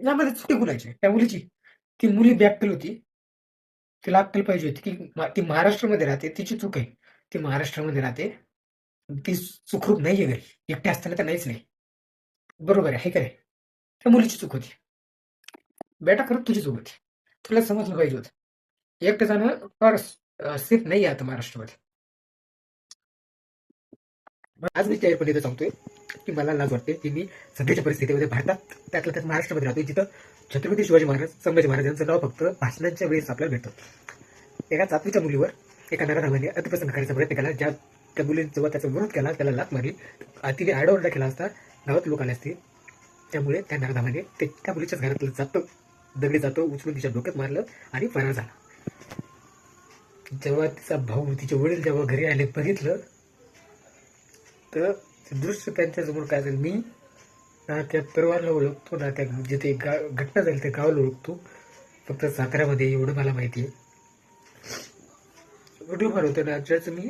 यामध्ये चुकी कुणाची त्या मुलीची? ती मुली बॅकल होती, तिला अक्कल पाहिजे होती की ती महाराष्ट्रामध्ये राहते, तिची चूक आहे. ती महाराष्ट्रामध्ये राहते, ती सुखरूप नाहीये घरी, एकटी असताना तर नाहीच नाही. बरोबर आहे का नाही? त्या मुलीची चूक होती. बेटा खरंच तुझी चूक होती, तुला समजलं पाहिजे होतं. एकटं जाणं फार सेफ नाही आहे आता महाराष्ट्रामध्ये. आज मी जाहीरपणे इथं सांगतोय की मला लाज वाटते की मी सध्याच्या परिस्थितीमध्ये भारतात त्यातल्या त्यात महाराष्ट्रामध्ये राहतोय, जिथं छत्रपती शिवाजी महाराज, संभाजी महाराज यांचं नाव फक्त भाषणांच्या वेळेस आपल्याला भेटतं. एका सातवीच्या मुलीवर एका नराधमाने अतिप्रसंग करायचा प्रयत्न केला. ज्या त्या मुलीने जेव्हा त्याचा विरोध केला, त्याला लाथ मारली, तिने आरडाओरडा केला असता गावात लोक आले असते. त्यामुळे त्या नराधमाने त्या मुलीच्याच घरातलं जातं दगडी जातो उचलून तिच्या डोक्यात मारलं आणि फरार झाला. जेव्हा तिचा भाऊ, तिचे वडील जेव्हा घरी आले, बघितलं तर दृश्य त्यांच्यासमोर काय असेल. मी ना त्या परिवाराला ओळखतो, ना त्या जिथे घटना झाली त्या गावाला ओळखतो. फक्त साताऱ्यामध्ये एवढं मला माहिती आहे. व्हिडिओ बनवतो ना ज्याचं मी,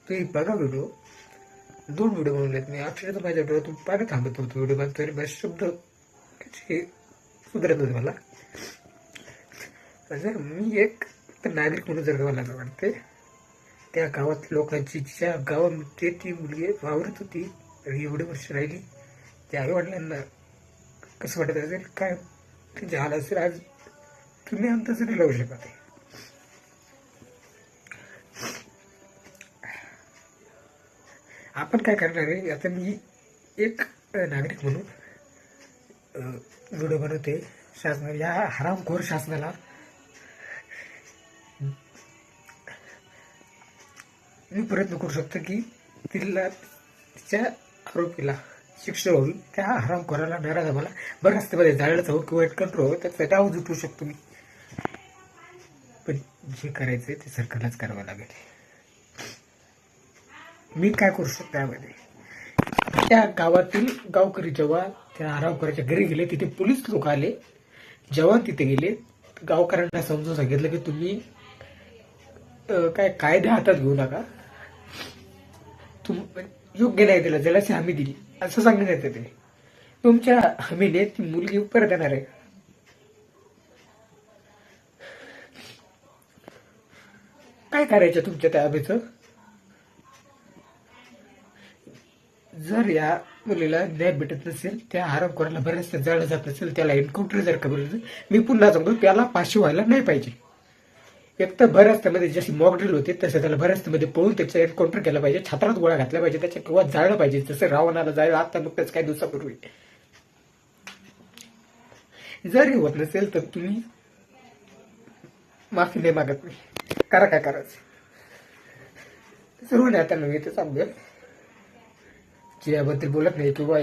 तुम्ही बघा व्हिडिओ, 2 व्हिडिओ बनवलेत मी. अक्षरशः माझ्या डोळ्यातून पाणी थांबत नव्हतं व्हिडिओ बनतो, तरी माझे शब्द सुधारत होते मला. जर मी एक नागरिक म्हणून जर मला असं वाटते, त्या गावात लोकांची, ज्या गावामध्ये ती मुलगी वावरत होती एवढे वर्ष राहिली, त्या आई वडिलांना कसं वाटत असेल, काय त्यांचे हाल असेल, आज तुम्ही अंदाज नाही लावू शकत. आपण काय करणार आहे आता? मी एक नागरिक म्हणून व्हिडिओ बनवते. शासनाला, या हरामखोर शासनाला मी प्रयत्न करू शकतो की तिला, तिच्या आरोपीला शिक्षा व्हावी. त्या हरामखोराला, नराधमाला बरं रस्त्यामध्ये जाळलं हवं किंवा कंट्रोल हवं, त्याचा डाव उठवू शकतो मी. पण जे करायचंय ते सरकारलाच करावं लागेल. मी काय करू शकतो त्यामध्ये? त्या गावातील गावकरी जेव्हा त्या हरामखोराच्या घरी गेले, तिथे पोलीस लोक आले. जेव्हा तिथे गेले, गावकऱ्यांना समजून सांगितलं की तुम्ही काय कायदे हातात घेऊ नका, योग्य नाही दिला, जलाची हमी दिली असं सांगण्यात येतं. ते तुमच्या हमीने ती मुलगी परत येणार आहे. काय करायचं तुमच्या त्या हमीचं? जर या मुलीला न्याय भेटत नसेल, त्या हरामखोराला बऱ्याच जाळलं जात नसेल, त्याला एन्काउंटर जर करून, मी पुन्हा सांगतो त्याला फाशी व्हायला नाही पाहिजे. एक तर भर रस्त्यामध्ये जशी मॉक ड्रिल होते तसं त्याला भर रस्त्यामध्ये पळून त्याचं एन्काउंटर केलं पाहिजे, छात्रात गोळा घातला पाहिजे त्याच्या, किंवा जाळलं पाहिजे जसं रावणाला जायला आता नुकतंच काही दिवसापूर्वी. जरी होत नसेल तर तुम्ही माफी नाही मागत मी, करा काय करायचं. सर्व नेत्यांना मी ते सांगेल की याबद्दल बोलत नाही किंवा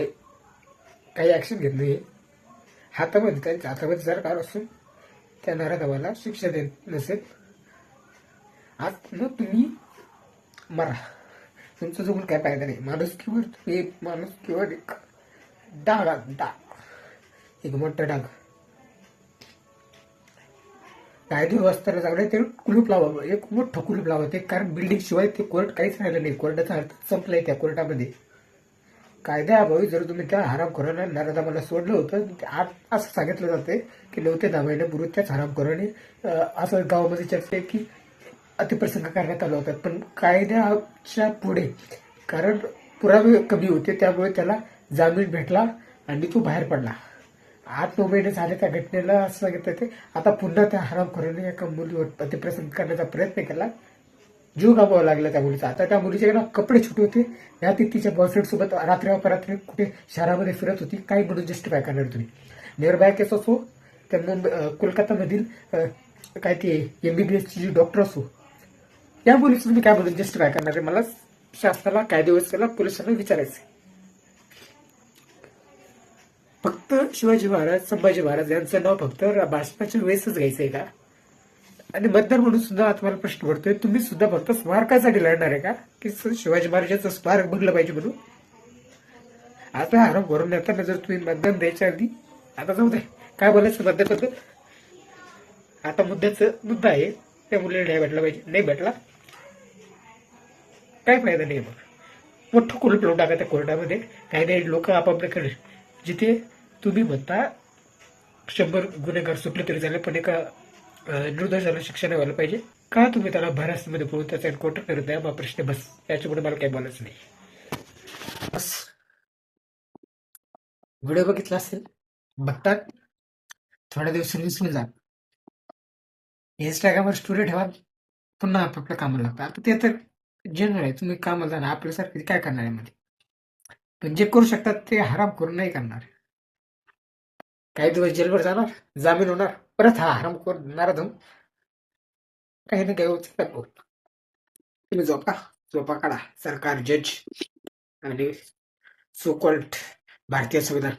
काही ऍक्शन घेत नाही. हातामध्ये, त्यांच्या हातामध्ये सरकार असून त्या नराधमाला शिक्षा देत नसेल, आज मग तुम्ही मरा, तुमचं जगून काय फायदा नाही. माणुसकीवर तुम्ही, माणुसकीवर एक डाग, एक मोठा डाग. कायदे व्यवस्थेला चांगलं ते कुलूप लावावं, एक मोठं कुलूप लावावं ते, कारण बिल्डिंग शिवाय ते कोर्ट काहीच राहिलं नाही. कोर्टाचा अर्थ संपलाय त्या कोर्टामध्ये. कायद्याअभावी जर तुम्ही त्या हरामखोरांना, नराधमाला सोडलं होतं, असं सांगितलं जाते की 9 ते 10 महिन्यापूर्वी त्याच हरामखोराने असं गावामध्ये चर्चा आहे की अतिप्रसंग करण्यात आला होता. पण कायद्याच्या पुढे, कारण पुरावे कमी होते, त्यामुळे त्याला जामीन भेटला आणि तो बाहेर पडला. 8-9 महिने झाले त्या घटनेला असं सांगितलं ते. आता पुन्हा त्या हरामखोराने एका मुलीवर अतिप्रसंग करण्याचा प्रयत्न केला, जीव गमवावा लागला त्या मुलीचा. आता त्या मुलीचे ना कपडे छोटे होते, या ती तिच्या बॉयफ्रेंड सोबत रात्री अपरात्री कुठे शहरामध्ये फिरत होती. काय म्हणून जस्टिफाय करणार तुम्ही? निर्भया केस असो, त्या कोलकातामधील काय ते MBBSची जी डॉक्टर असो, या मुलीचं तुम्ही काय म्हणून जस्टिफाय करणार आहे? मला शासनाला, कायदे व्यवस्थेला, पोलिसांना विचारायचं. फक्त शिवाजी महाराज, संभाजी महाराज यांचं नाव फक्त भाषणाच्या वेळेसच घ्यायचंय का? आणि मतदार म्हणून सुद्धा आता मला प्रश्न पडतोय, तुम्ही सुद्धा फक्त स्मारकासाठी लढणार आहे का, की शिवाजी महाराजांचं स्मारक बनलं पाहिजे म्हणून? आता आराम करून येताना जर तुम्ही मतदान द्यायच्या आधी, आता जाऊ दे काय बोलायचं मतदानाबद्दल, आता मुद्दा आहे त्या मुलीला न्याय भेटला पाहिजे. नाही भेटला काय फायदा नाही. मग मोठं कुलूप लावून टाका त्या कोर्टामध्ये. काही नाही, लोक आपापल्याकडे जिथे तुम्ही म्हणता 100 गुन्हेगार सुटले तरी झाले, पण एका निर्दोषाला शिक्षा नाही व्हायला पाहिजे. का तुम्ही त्याला भरासमध्ये पळून त्याचा एन्काउंटर करत आहे? हा प्रश्न बस. याच्यापुढे मला काही बोलायचं नाही. बस. व्हिडिओ बघितला असेल, बघतात, थोड्या दिवस विसरून जा. इंस्टाग्रामवर स्टोरी ठेवा, पुन्हा आपापल्या कामाला लागतं. आता ते तर जनरल आहे. तुम्ही कामाला जाणार, आपल्यासारखे काय करणार आहे मध्ये? पण जे करू शकतात ते हराम करून नाही करणार. काही दिवस जेलवर जाणार, जामीन होणार, परत हा हराम करून नाराज होऊन काही ना काही होतं. तुम्ही झोपा काढा. सरकार, जज आणि सो कॉल्ड भारतीय संविधान